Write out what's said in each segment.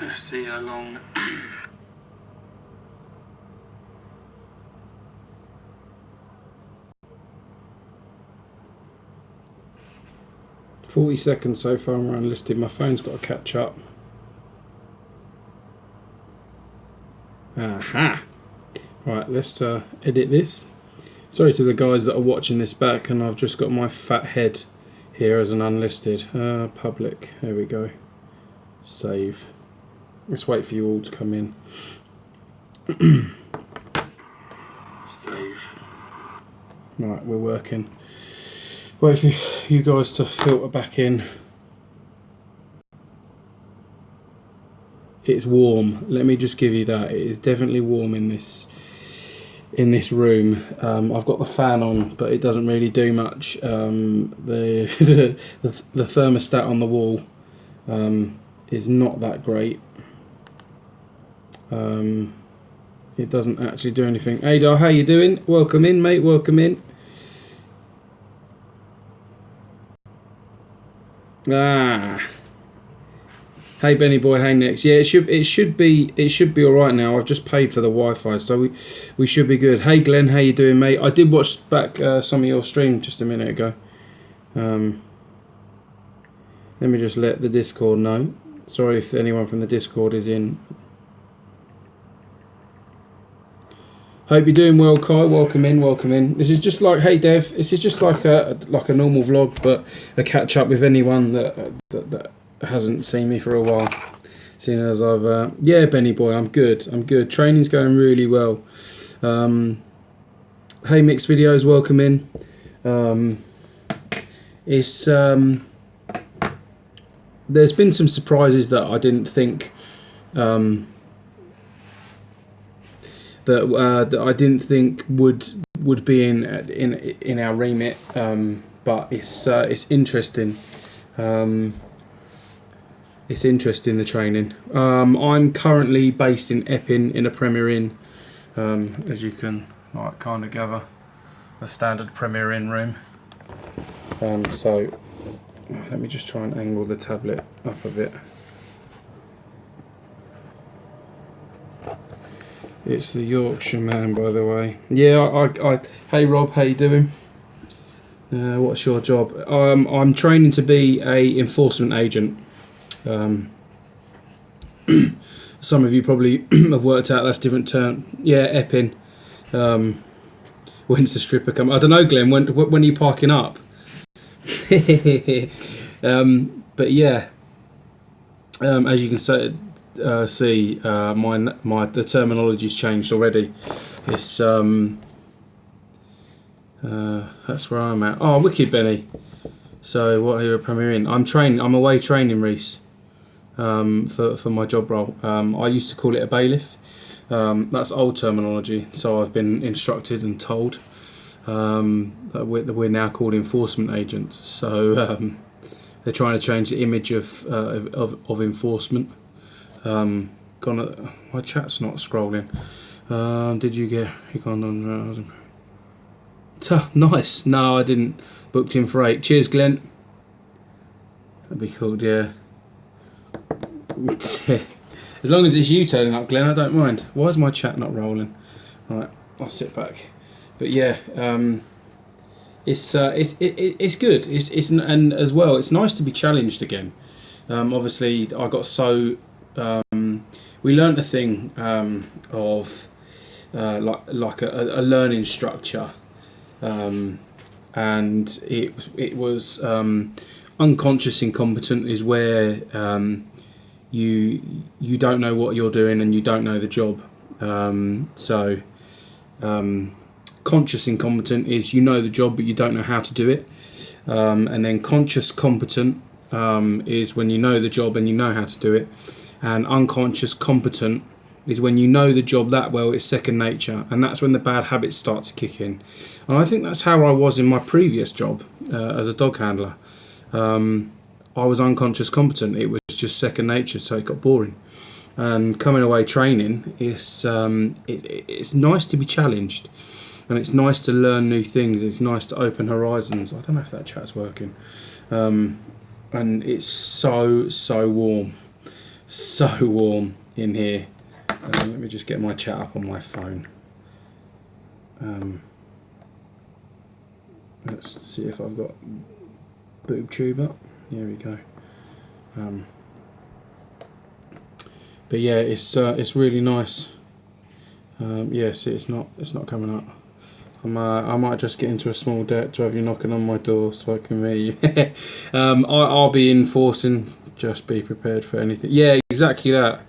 Let's see how long. 40 seconds so far. I'm unlisted. My phone's got to catch up. Aha! Right, let's edit this. Sorry to the guys that are watching this back, and I've just got my fat head here as an unlisted. Public. There we go. Save. Let's wait for you all to come in. Save. Right, we're working. Wait for you guys to filter back in. It's warm. Let me just give you that. It is definitely warm in this room. I've got the fan on, but it doesn't really do much. The thermostat on the wall is not that great. It doesn't actually do anything. Adar, how you doing? Welcome in, mate. Welcome in. Hey Benny boy, hey Nex. Yeah, it should be all right now. I've just paid for the Wi-Fi, so we should be good. Hey Glenn, how you doing, mate? I did watch back some of your stream just a minute ago. Let me just let the Discord know. Sorry if anyone from the Discord is in. Hope you're doing well, Kai. Welcome in, welcome in. This is just like, hey Dev. This is just like a normal vlog, but a catch up with anyone that hasn't seen me for a while. Seeing as I've yeah, Benny boy, I'm good. I'm good. Training's going really well. Hey Mixed Videos, welcome in. It's there's been some surprises that I didn't think. That I didn't think would be in our remit, but it's interesting. It's interesting, the training. I'm currently based in Epping in a Premier Inn, as you can kind of gather, a standard Premier Inn room. So let me just try and angle the tablet up a bit. It's the Yorkshire man, by the way. Yeah, hey Rob, how you doing? What's your job? I'm training to be a enforcement agent. Some of you probably have worked out that's different term. Yeah, Epping. When's the stripper come? I don't know, Glenn. When are you parking up? But yeah, as you can see, the terminology's changed already. It's that's where I'm at. Oh, wicked, Benny. So what are you premiering? I'm away training, Reese, for my job role. I used to call it a bailiff. That's old terminology, so I've been instructed and told that we're now called enforcement agents. So they're trying to change the image of enforcement. My chat's not scrolling. Did you get? Nice. No, I didn't. Booked in for 8. Cheers, Glenn. That'd be cool, yeah. As long as it's you turning up, Glenn, I don't mind. Why is my chat not rolling? Right, I'll sit back. But yeah, it's good. And as well, it's nice to be challenged again. Obviously, I got so. We learnt a thing of like a learning structure, and it was unconscious incompetent is where you don't know what you're doing and you don't know the job. Conscious incompetent is you know the job but you don't know how to do it, and then conscious competent is when you know the job and you know how to do it. And unconscious competent is when you know the job that well, it's second nature, and that's when the bad habits start to kick in. And I think that's how I was in my previous job as a dog handler. I was unconscious competent. It was just second nature, so it got boring. And coming away training, it's nice to be challenged, and it's nice to learn new things. It's nice to open horizons. I don't know if that chat's working. And it's so warm. So warm in here. Let me just get my chat up on my phone. Let's see if I've got boob tube up. Here we go. But yeah, it's really nice. Yes, it's not coming up. I might just get into a small debt to have you knocking on my door so I can hear you. I'll be enforcing. Just be prepared for anything. Yeah, exactly that.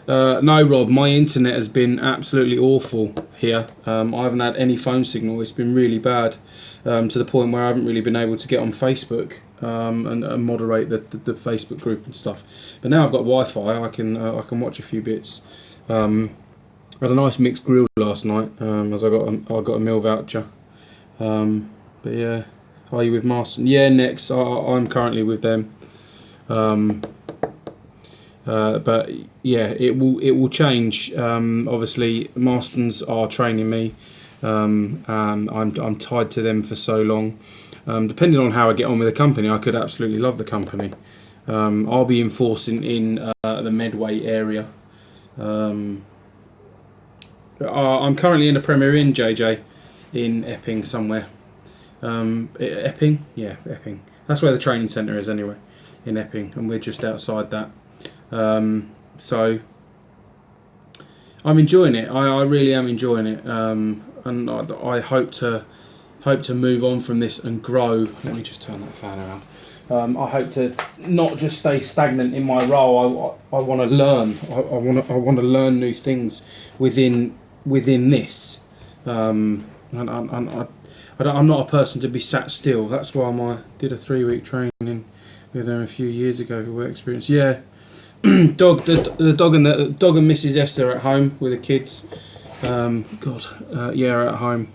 No, Rob, my internet has been absolutely awful here. I haven't had any phone signal. It's been really bad, to the point where I haven't really been able to get on Facebook and moderate the Facebook group and stuff. But now I've got Wi-Fi. I can watch a few bits. I had a nice mixed grill last night, as I got a meal voucher. But yeah, are you with Marston? Yeah, next. I'm currently with them. But yeah, it will change. Obviously, Marston's are training me, and I'm tied to them for so long. Depending on how I get on with the company, I could absolutely love the company. I'll be enforcing in the Medway area. I'm currently in a Premier Inn, JJ, in Epping somewhere. Epping? Yeah, Epping. That's where the training centre is anyway, in Epping, and we're just outside that. So I'm enjoying it. I really am enjoying it, and I hope to move on from this and grow. Let me just turn that fan around. I hope to not just stay stagnant in my role. I want to learn. I want to learn new things within this. And I'm not a person to be sat still. That's why I did a 3-week training with them a few years ago for work experience. Yeah. The dog and Mrs. S are at home with the kids. Yeah, at home.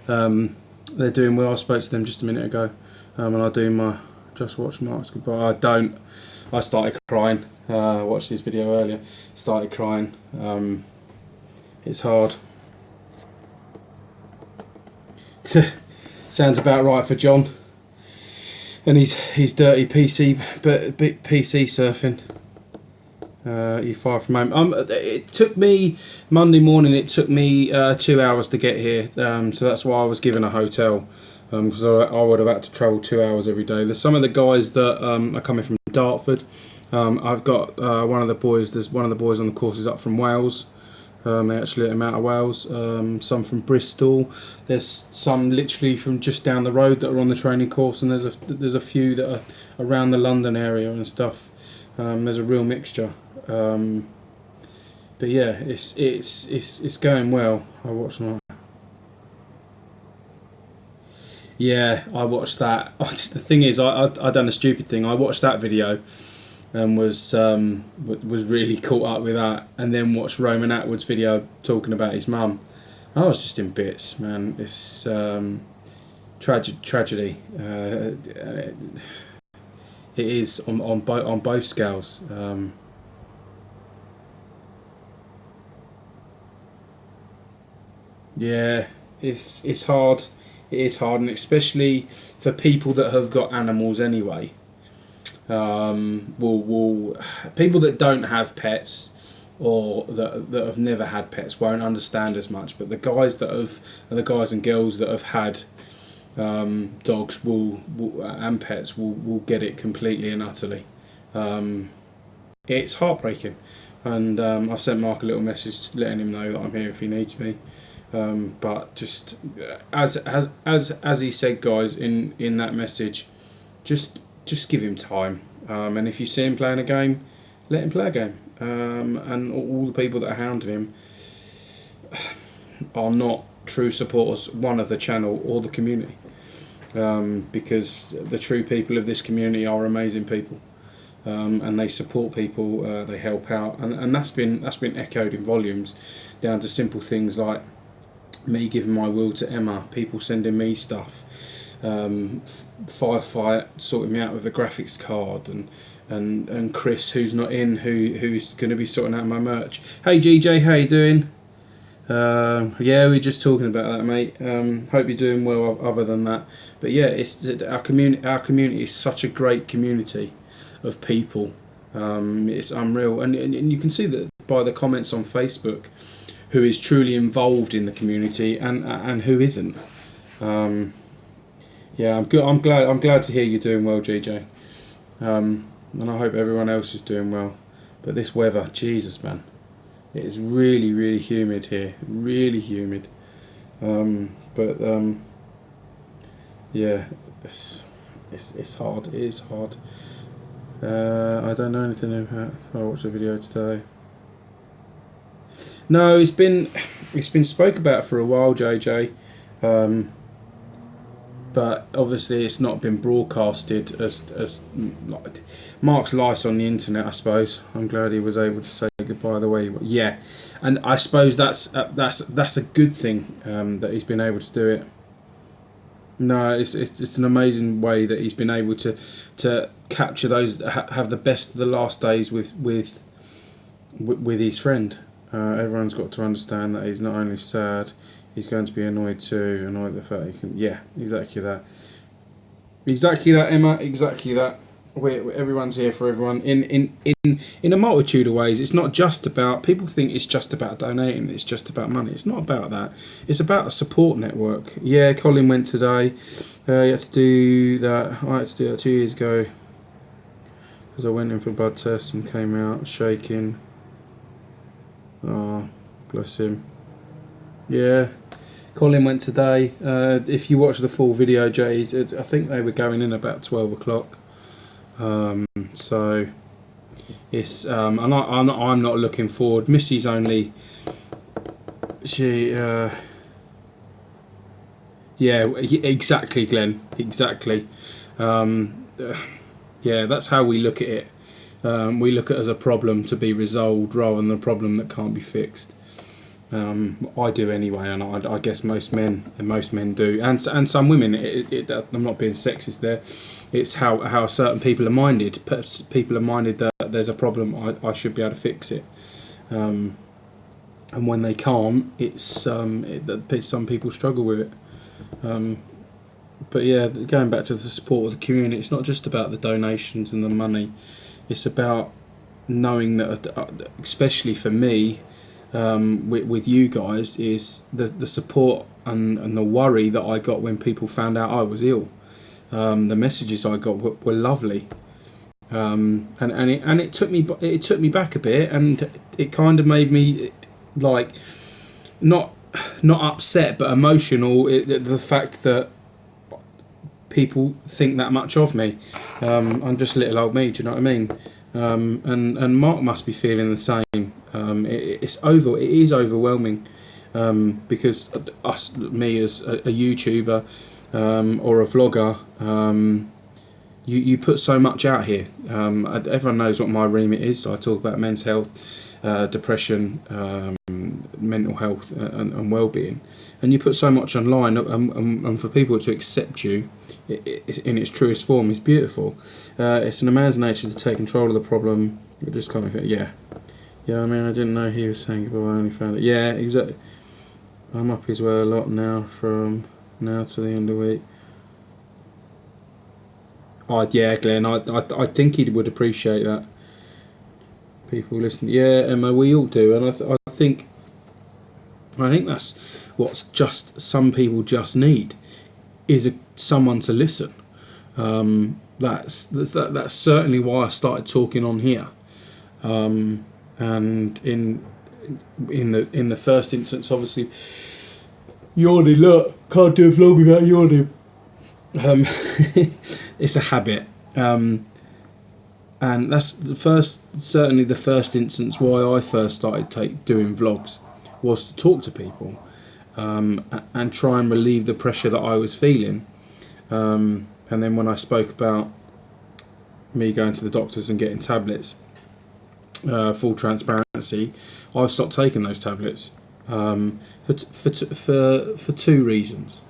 They're doing well. I spoke to them just a minute ago, and I do my just watch Mark's goodbye. I started crying. I watched this video earlier. Started crying. It's hard. Sounds about right for John. And he's dirty PC surfing. You far from home. It took me Monday morning. It took me 2 hours to get here. So that's why I was given a hotel, because I would have had to travel 2 hours every day. There's some of the guys that are coming from Dartford. I've got one of the boys. There's one of the boys on the course is up from Wales. They actually let him out of Wales. Some from Bristol. There's some literally from just down the road that are on the training course, and there's a few that are around the London area and stuff. There's a real mixture. But yeah, it's going well. I watched that. Yeah, I watched that. The thing is, I done a stupid thing. I watched that video and was really caught up with that, and then watched Roman Atwood's video talking about his mum. I was just in bits, man. It's tragedy. It is on both scales. Yeah, it's hard. It is hard, and especially for people that have got animals anyway. People that don't have pets or that have never had pets won't understand as much. But the guys and girls that have had dogs and pets will get it completely and utterly. It's heartbreaking, and I've sent Mark a little message letting him know that I'm here if he needs me. But just as he said, guys, in that message, just give him time. And if you see him playing a game, let him play a game. And all the people that are hounding him are not true supporters, one, of the channel or the community. Because the true people of this community are amazing people. And they support people, they help out, and that's been echoed in volumes, down to simple things like me giving my will to Emma, people sending me stuff, Firefight sorting me out with a graphics card, and Chris, who's not in, who's going to be sorting out my merch. Hey GJ, how you doing? Yeah, we're just talking about that, mate. Hope you're doing well. Other than that, but yeah, it's our community. Our community is such a great community of people, It's unreal, and you can see that by the comments on Facebook, who is truly involved in the community and who isn't. Yeah, I'm good. I'm glad to hear you're doing well, GJ. And I hope everyone else is doing well. But this weather, Jesus, man, it is really, really humid here. Really humid. Yeah, it's hard. It is hard. I don't know anything about. I watched the video today. No, it's been spoke about for a while, JJ. But obviously it's not been broadcasted as like Mark's life's on the internet, I suppose. I'm glad he was able to say goodbye the way he, yeah, and I suppose that's a good thing, that he's been able to do it. No, it's an amazing way that he's been able to capture those, have the best of the last days with his friend. Everyone's got to understand that he's not only sad, he's going to be annoyed too. Annoyed at the fact he can. Yeah, exactly that. Exactly that, Emma. Exactly that. Everyone's here for everyone in a multitude of ways. It's not just about, people think it's just about donating. It's just about money. It's not about that. It's about a support network. Yeah, Colin went today. He had to do that. I had to do that 2 years ago because I went in for blood tests and came out shaking. Oh, bless him. Yeah, Colin went today. If you watch the full video, Jay, I think they were going in about 12 o'clock. So it's and I'm not looking forward. Missy's only yeah, exactly, Glenn, exactly. Yeah, that's how we look at it. We look at it as a problem to be resolved rather than a problem that can't be fixed. I do anyway, and I guess most men do, and some women. I'm not being sexist there. It's how certain people are minded. People are minded that there's a problem. I should be able to fix it, and when they can't, it's some people struggle with it. But yeah, going back to the support of the community, it's not just about the donations and the money. It's about knowing that, especially for me, with you guys, is the support and the worry that I got when people found out I was ill. The messages I got were lovely, and it took me back a bit, and it kind of made me like not upset but emotional. The fact that people think that much of me. I'm just little old me, do you know what I mean? And Mark must be feeling the same. It is overwhelming, because me as a YouTuber or a vlogger, you put so much out here. Everyone knows what my remit is. So I talk about men's health, depression, mental health, and well-being, and you put so much online, and for people to accept you in its truest form is beautiful. It's in a man's nature to take control of the problem. It just can't be. Yeah. I mean, I didn't know he was saying goodbye. I only found it. Yeah, exactly. I'm up his way a lot now, from now to the end of the week. Oh yeah, Glenn. I think he would appreciate that. People listen. Yeah, Emma, we all do, and I think that's what just some people just need, is someone to listen. That's certainly why I started talking on here. And in the first instance, obviously, yawning. Look, can't do a vlog without yawning. It's a habit. And that's certainly the first instance why I first started doing vlogs, was to talk to people, and try and relieve the pressure that I was feeling. And then when I spoke about me going to the doctors and getting tablets, full transparency, I've stopped taking those tablets for two reasons.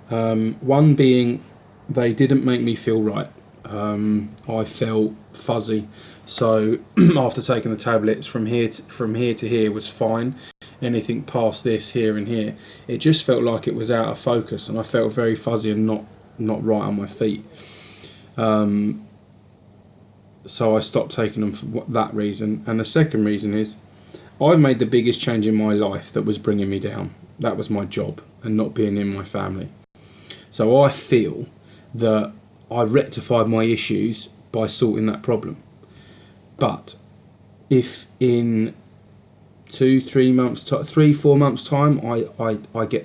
One being, they didn't make me feel right. I felt fuzzy, so after taking the tablets, from here to here was fine. Anything past this, here and here, it just felt like it was out of focus, and I felt very fuzzy and not right on my feet. so I stopped taking them for that reason. And the second reason is I've made the biggest change in my life that was bringing me down. That was my job and not being in my family. So I feel that I rectified my issues by sorting that problem. But if in 4 months time I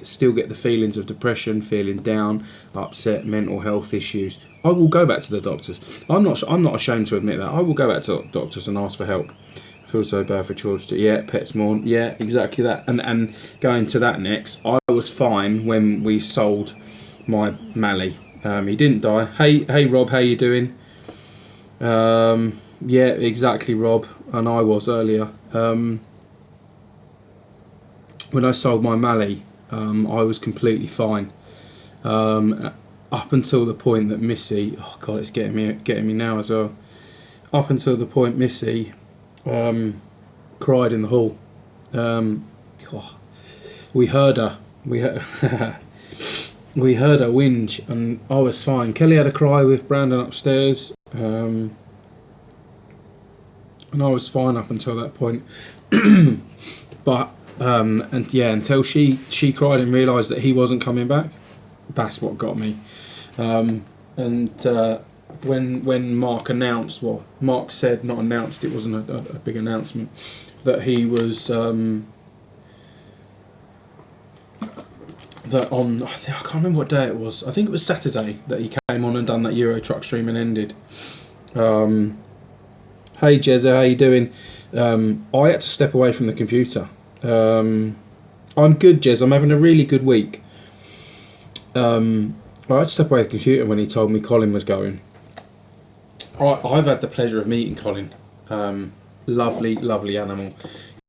still get the feelings of depression, feeling down, upset, mental health issues, I will go back to the doctors. I'm not ashamed to admit that. I will go back to doctors and ask for help. I feel so bad for George. Yeah, PetSmart. Yeah, exactly that. And going to that next, I was fine when we sold my Mally. He didn't die. Hey Rob, how you doing? Yeah, exactly, Rob. And I was earlier. When I sold my Mally, I was completely fine. Up until the point that Missy, oh God, it's getting me now as well. Up until the point Missy cried in the hall. We heard her. We heard her whinge, and I was fine. Kelly had a cry with Brandon upstairs, and I was fine up until that point. But and yeah, until she cried and realised that he wasn't coming back, that's what got me. When Mark announced, well, Mark said, not announced, it wasn't a big announcement, that he was that on, I can't remember what day it was. I think it was Saturday that he came on and done that Euro Truck stream and ended. Hey Jezza, how you doing? I had to step away from the computer. I'm good, Jez. I'm having a really good week. I had to step away from the computer when he told me Colin was going. I've had the pleasure of meeting Colin. Lovely animal.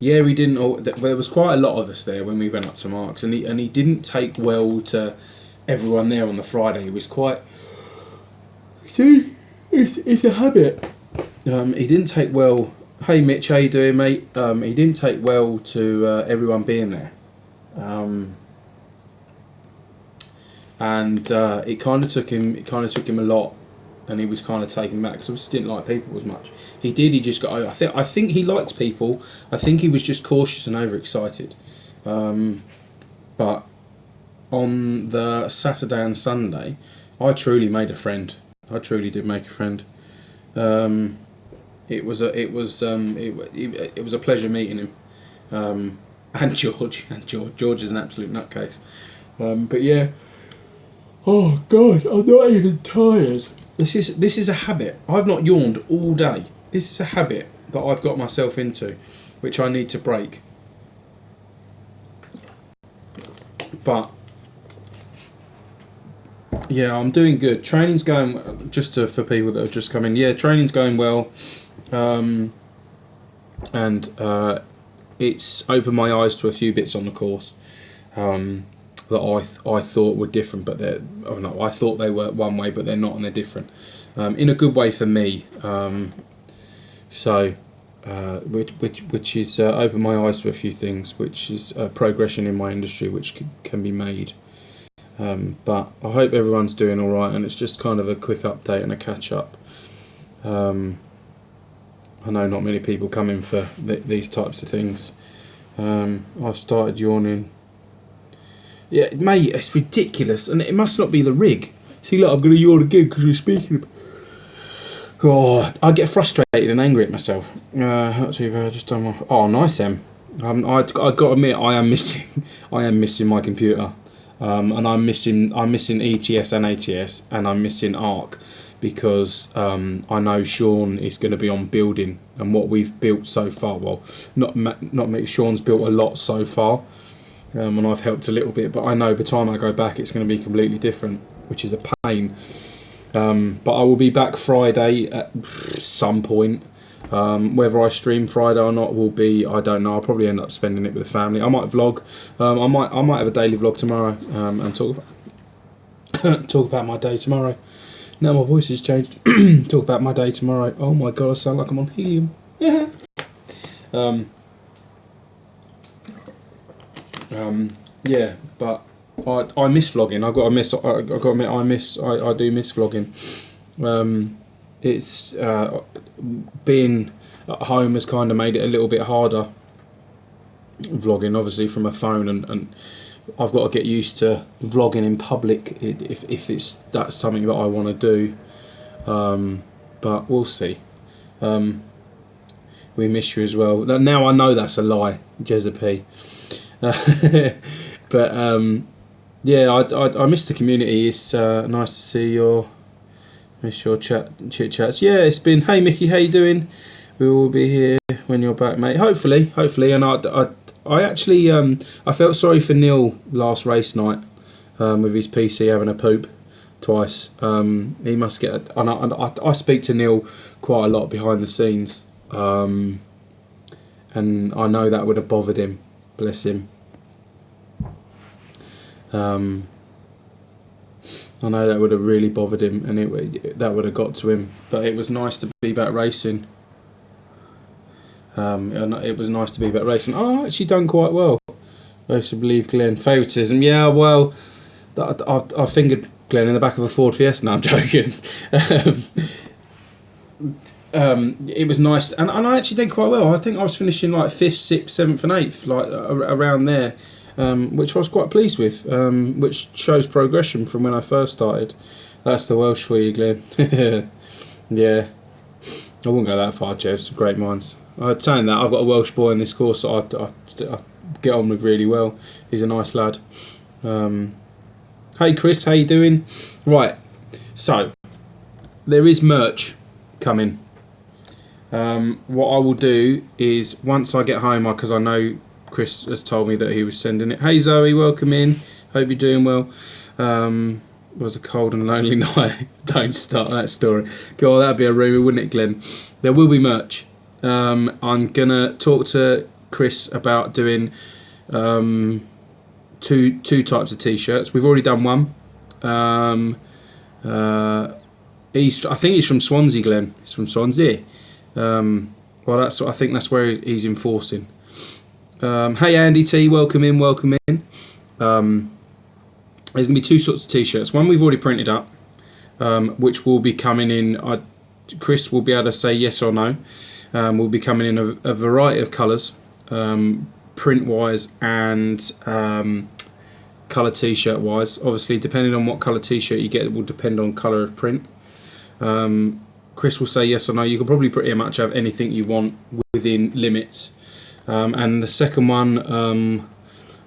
Yeah, we didn't. There was quite a lot of us there when we went up to Mark's, and he didn't take well to everyone there on the Friday. He was quite. See, it's a habit. He didn't take well. Hey Mitch, how you doing, mate? He didn't take well to everyone being there, and it kind of took him a lot, and he was kind of taken back because he just didn't like people as much. He just got. I think he liked people. I think he was just cautious and overexcited. But on the Saturday and Sunday, I truly made a friend. I truly did make a friend. It was a pleasure meeting him, and George is an absolute nutcase. But yeah, oh God, I'm not even tired. This is a habit. I've not yawned all day. This is a habit that I've got myself into, which I need to break. But yeah, I'm doing good. Training's going, just for people that have just come in. Yeah, training's going well. It's opened my eyes to a few bits on the course that I thought were different, but I thought they were one way, but they're not, and they're different in a good way for me. Which is opened my eyes to a few things, which is progression in my industry, which can be made. But I hope everyone's doing all right, and it's just kind of a quick update and a catch up. I know not many people come in for these types of things. I've started yawning. Yeah, mate, it's ridiculous, and it must not be the rig. See, look, I'm going to yawn again because we're speaking. Oh, I get frustrated and angry at myself. Just done my. Oh, nice, Em. I got to admit, I am missing my computer, and I'm missing ETS and ATS, and I'm missing ARC. Because I know Sean is going to be on building, and what we've built so far, well, not me, Sean's built a lot so far, and I've helped a little bit, but I know by the time I go back it's going to be completely different, which is a pain. But I will be back Friday at some point. Whether I stream Friday or not will be, I don't know. I'll probably end up spending it with the family. I might vlog. I might have a daily vlog tomorrow and talk about my day tomorrow. Now my voice has changed. Talk about my day tomorrow. Oh my God, I sound like I'm on helium. Yeah. Yeah, but I miss vlogging. I do miss vlogging. it's being at home has kind of made it a little bit harder vlogging, obviously from a phone, and I've got to get used to vlogging in public if that's something that I want to do, but we'll see. We miss you as well. Now I know that's a lie, Jezza. But yeah, I miss the community. It's nice to see miss your chit chats. Yeah, it's been. Hey Mickey, how you doing? We will be here when you're back, mate. Hopefully. And I actually I felt sorry for Neil last race night with his PC having a poop twice. He must get. And I speak to Neil quite a lot behind the scenes, and I know that would have bothered him. Bless him. I know that would have really bothered him, and that would have got to him. But it was nice to be back racing. It was nice to be back racing. Oh, I actually done quite well. I used to believe Glenn. Favouritism. Yeah, well, I fingered Glenn in the back of a Ford Fiesta. No, I'm joking. It was nice, and I actually did quite well. I think I was finishing like 5th, 6th, 7th and 8th, like around there, which I was quite pleased with, which shows progression from when I first started. That's the Welsh for you, Glenn. Yeah, I wouldn't go that far, Jez. Great minds. I'd saying that I've got a Welsh boy in this course that I get on with really well. He's a nice lad. Hey Chris, how you doing? Right, so there is merch coming. What I will do is once I get home, because I know Chris has told me that he was sending it. Hey Zoe, welcome in. Hope you're doing well. It was a cold and lonely night. Don't start that story. God, that'd be a rumour, wouldn't it, Glenn? There will be merch. I'm gonna talk to Chris about doing two types of t-shirts. We've already done one. I think he's from Swansea, Glenn. He's from Swansea. Well, I think that's where he's enforcing. Hey Andy T, welcome in. There's gonna be two sorts of t-shirts. One we've already printed up, which will be coming in. Chris will be able to say yes or no. Will be coming in a variety of colours, print wise and colour t-shirt wise. Obviously, depending on what colour t-shirt you get, it will depend on colour of print. Chris will say yes or no. You can probably pretty much have anything you want within limits. And the second one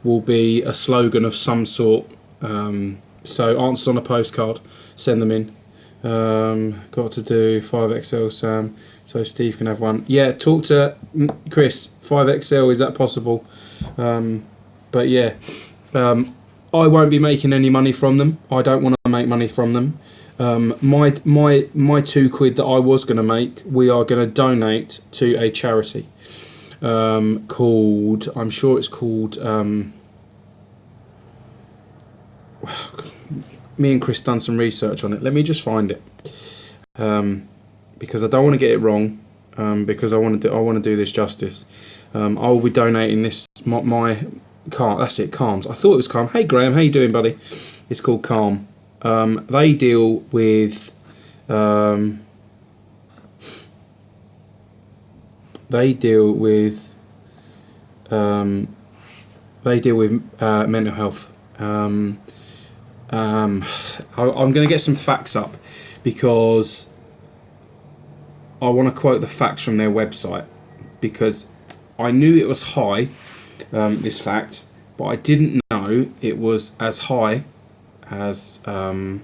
will be a slogan of some sort. So answers on a postcard, send them in. Got to do 5XL, Sam, so Steve can have one. Yeah, talk to Chris. 5XL, is that possible? But yeah, I won't be making any money from them. I don't want to make money from them. My £2 that I was going to make, we are going to donate to a charity called, I'm sure it's called, me and Chris done some research on it. Let me just find it, because I don't want to get it wrong, because I want to do this justice. I will be donating this, my Calm, that's it, Calms. I thought it was Calm. Hey Graham, how you doing, buddy? It's called Calm. They deal with mental health. I'm going to get some facts up because I want to quote the facts from their website, because I knew it was high, this fact, but I didn't know it was as high as I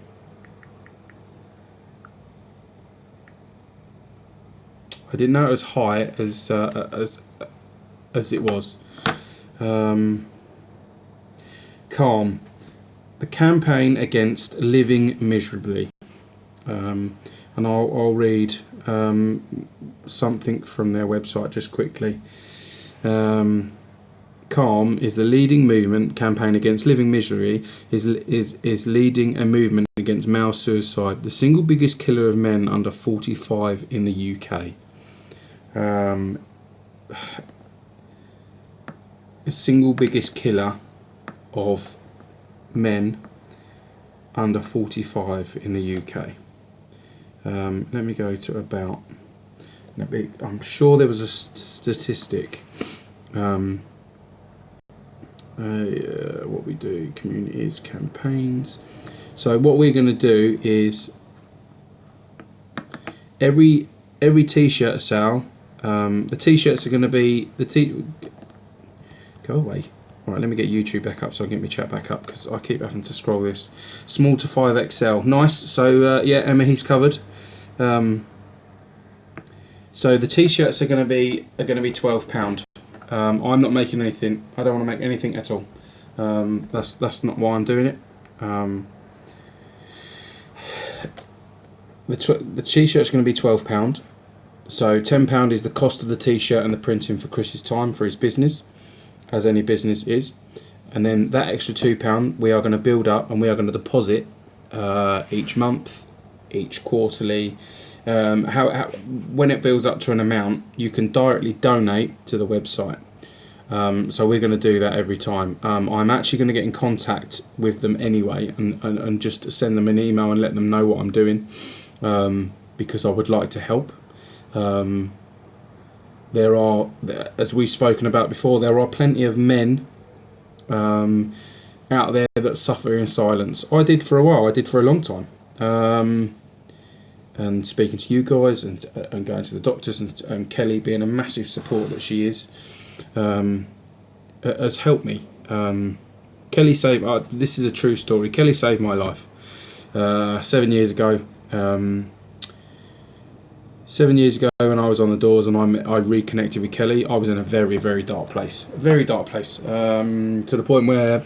didn't know it was high as it was. Calm, the campaign against living miserably, and I'll read something from their website just quickly. Calm is the leading movement campaign against living misery, is leading a movement against male suicide, the single biggest killer of men under 45 in the UK. The single biggest killer of men under 45 in the UK. Let me go to about. I'm sure there was a statistic. What we do, communities, campaigns. So what we're going to do is every t-shirt sale. The t-shirts are going to be go away. All right, let me get YouTube back up so I can get my chat back up because I keep having to scroll this. Small to 5XL, nice. So yeah, Emma, he's covered. So the t-shirts are going to be £12. I'm not making anything. I don't want to make anything at all. That's not why I'm doing it. The t-shirt's going to be £12. So £10 is the cost of the t-shirt and the printing for Chris's time for his business, as any business is. And then that extra £2 we are going to build up and we are going to deposit each month, each quarterly. When it builds up to an amount, you can directly donate to the website. So we're going to do that every time. I'm actually going to get in contact with them anyway and just send them an email and let them know what I'm doing, because I would like to help. There are, as we've spoken about before, there are plenty of men out there that suffer in silence. I did for a while. I did for a long time. And speaking to you guys and going to the doctors and Kelly being a massive support that she is, has helped me. Kelly saved. This is a true story. Kelly saved my life 7 years ago. 7 years ago, when I was on the doors and I reconnected with Kelly, I was in a very, very dark place. Very dark place. To the point where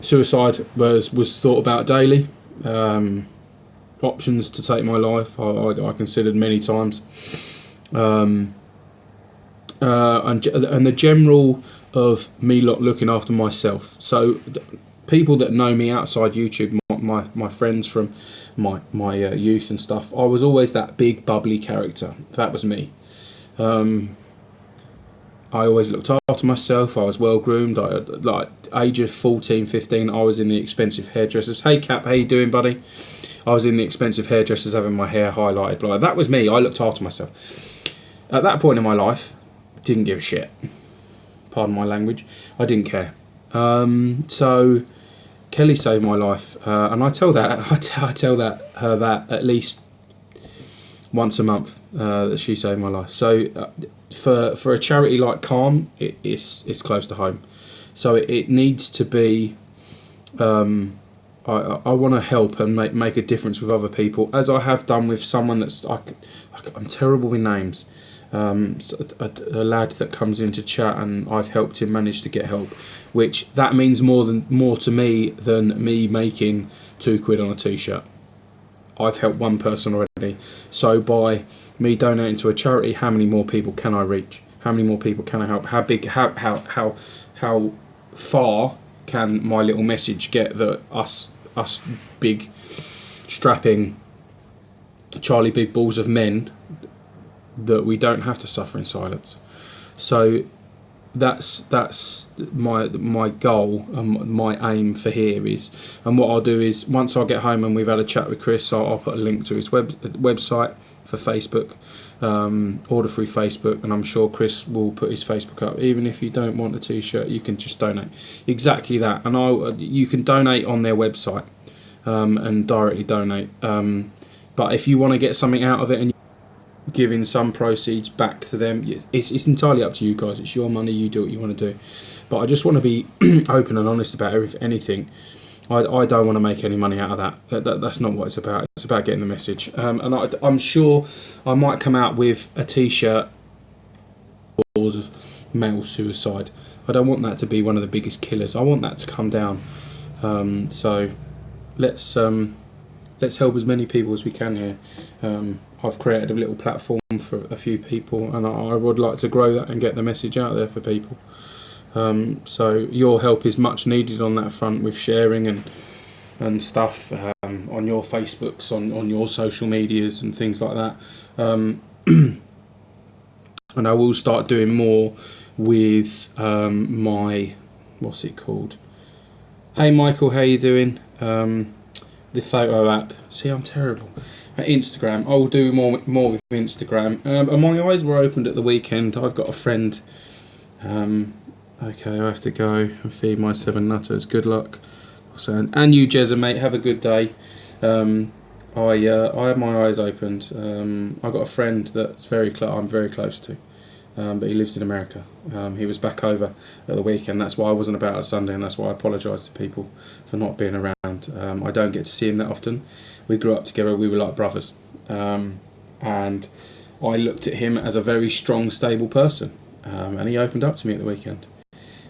suicide was thought about daily. Options to take my life I considered many times. And the general of me looking after myself. So people that know me outside YouTube, my friends from my youth and stuff, I was always that big bubbly character. That was me. I always looked after myself. I was well groomed. Like age of 14, 15, I was in the expensive hairdressers. Hey Cap, how you doing, buddy? I was in the expensive hairdressers having my hair highlighted. Like, that was me. I looked after myself. At that point in my life, didn't give a shit. Pardon my language. I didn't care. So Kelly saved my life, and I tell her that at least once a month, that she saved my life. So for a charity like Calm, it's close to home. So it needs to be. I want to help and make a difference with other people, as I have done with someone that's I'm terrible with names. A lad that comes into chat and I've helped him manage to get help, which that means more to me than me making £2 on a t-shirt. I've helped one person already. So by me donating to a charity, how many more people can I reach? How many more people can I help? How far can my little message get that us big strapping Charlie Big Balls of men, that we don't have to suffer in silence? So that's my goal and my aim for here is, and what I'll do is once I get home and we've had a chat with Chris, I'll put a link to his website for Facebook, order through Facebook, and I'm sure Chris will put his Facebook up. Even if you don't want a t-shirt, you can just donate. Exactly that. And you can donate on their website, and directly donate, but if you want to get something out of it and giving some proceeds back to them, it's entirely up to you guys. It's your money, you do what you want to do. But I just want to be open and honest about anything. I don't want to make any money out of that. That's not what it's about. It's about getting the message. And I'm sure I might come out with a t-shirt cause of male suicide. I don't want that to be one of the biggest killers. I want that to come down. So let's help as many people as we can here. I've created a little platform for a few people, and I would like to grow that and get the message out there for people. So your help is much needed on that front, with sharing and stuff on your Facebooks, on your social medias and things like that. And I will start doing more with my, what's it called? Hey Michael, how you doing? the photo app. See, I'm terrible at Instagram. I'll do more with Instagram. And my eyes were opened at the weekend. I've got a friend. Okay, I have to go and feed my 7 nutters. Good luck. And you, Jezza, mate. Have a good day. I had my eyes opened. I got a friend that's I'm very close to, but he lives in America. He was back over at the weekend. That's why I wasn't about on Sunday, and that's why I apologise to people for not being around. I don't get to see him that often. We grew up together. We were like brothers, and I looked at him as a very strong, stable person. And he opened up to me at the weekend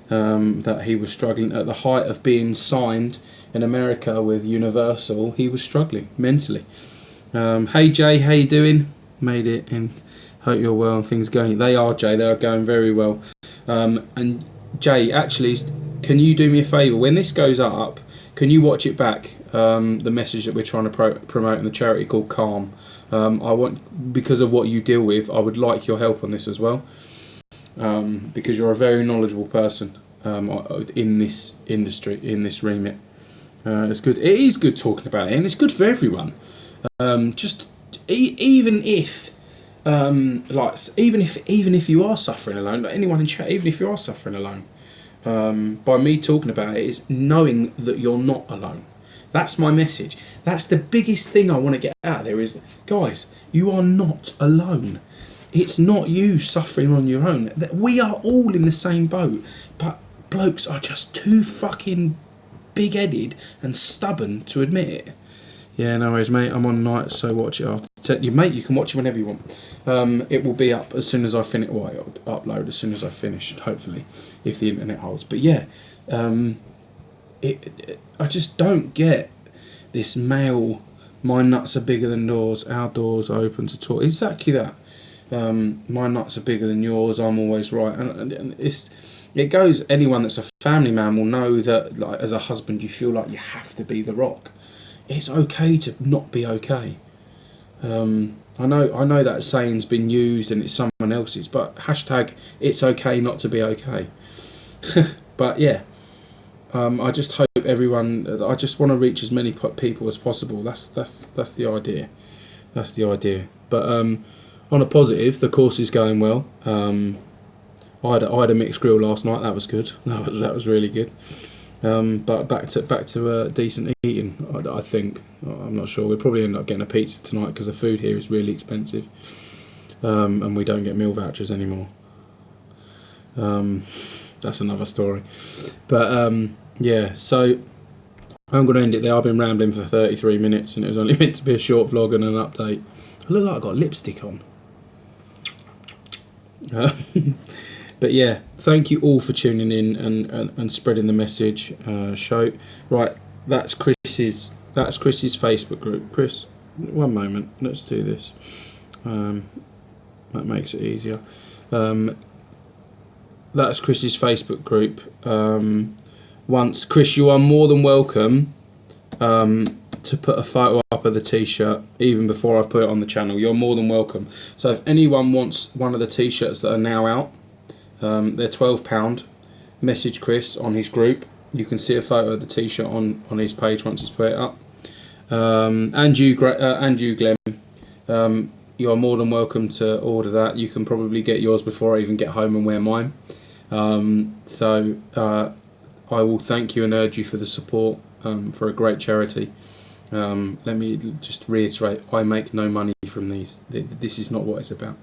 that he was struggling at the height of being signed in America with Universal. He was struggling mentally. Hey Jay, how you doing? Made it, and hope you're well and things going. They are, Jay. They are going very well. And Jay, actually, can you do me a favour? When this goes up, can you watch it back? The message that we're trying to promote in the charity called Calm. Because of what you deal with, I would like your help on this as well. Because you're a very knowledgeable person in this industry, in this remit. It's good. It is good talking about it, and it's good for everyone. Even if you are suffering alone, like anyone in chat, even if you are suffering alone, by me talking about it, is knowing that you're not alone. That's my message. That's the biggest thing I want to get out there is, guys, you are not alone. It's not you suffering on your own. We are all in the same boat, but blokes are just too fucking big-headed and stubborn to admit it. Yeah, no worries, mate. I'm on night, so watch it after. Mate, you can watch it whenever you want. It will be up as soon as I finish. Well, it'll upload as soon as I finish, hopefully, if the internet holds. But yeah, I just don't get this male. My nuts are bigger than yours. Our doors are open to talk. Exactly that. My nuts are bigger than yours. I'm always right, and it goes. Anyone that's a family man will know that, like, as a husband, you feel like you have to be the rock. It's okay to not be okay. I know that saying's been used and it's someone else's, but hashtag it's okay not to be okay. But yeah, I just hope everyone. I just want to reach as many people as possible. That's the idea. That's the idea. But on a positive, the course is going well. I had a mixed grill last night. That was good. That was really good. But back to decent eating. I think. I'm not sure. We'll probably end up getting a pizza tonight because the food here is really expensive, and we don't get meal vouchers anymore. That's another story. But yeah. So I'm going to end it there. I've been rambling for 33 minutes, and it was only meant to be a short vlog and an update. I look like I've got lipstick on. But yeah, thank you all for tuning in and spreading the message. Show right. That's Chris's Facebook group. Chris, one moment. Let's do this. That makes it easier. That's Chris's Facebook group. Once Chris, you are more than welcome to put a photo up of the t-shirt even before I've put it on the channel. You're more than welcome. So if anyone wants one of the t-shirts that are now out, they're £12. Message Chris on his group. You can see a photo of the t-shirt on his page once he's put it up. And you, Glenn, you are more than welcome to order that. You can probably get yours before I even get home and wear mine. So I will thank you and urge you for the support for a great charity. Let me just reiterate, I make no money from these. This is not what it's about.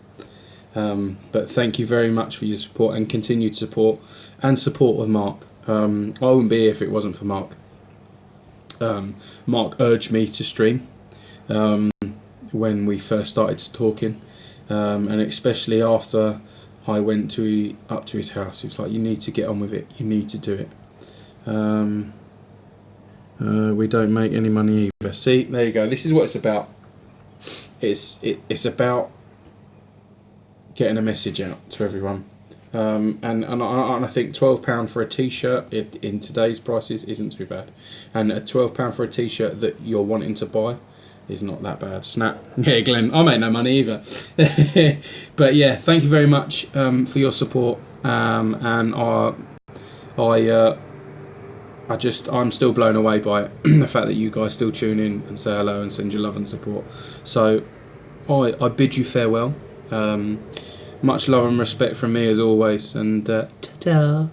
But thank you very much for your support and continued support and support of Mark. I wouldn't be here if it wasn't for Mark. Mark urged me to stream when we first started talking, and especially after I went up to his house. He was like, "You need to get on with it. You need to do it." We don't make any money either. See, there you go. This is what it's about. It's about getting a message out to everyone. And I think £12 for a t-shirt in today's prices isn't too bad, and a £12 for a t-shirt that you're wanting to buy is not that bad. Snap. Yeah, Glenn, I make no money either. But yeah, thank you very much for your support, and I'm still blown away by it. The fact that you guys still tune in and say hello and send your love and support. So I bid you farewell. Much love and respect from me as always, and ta-ta.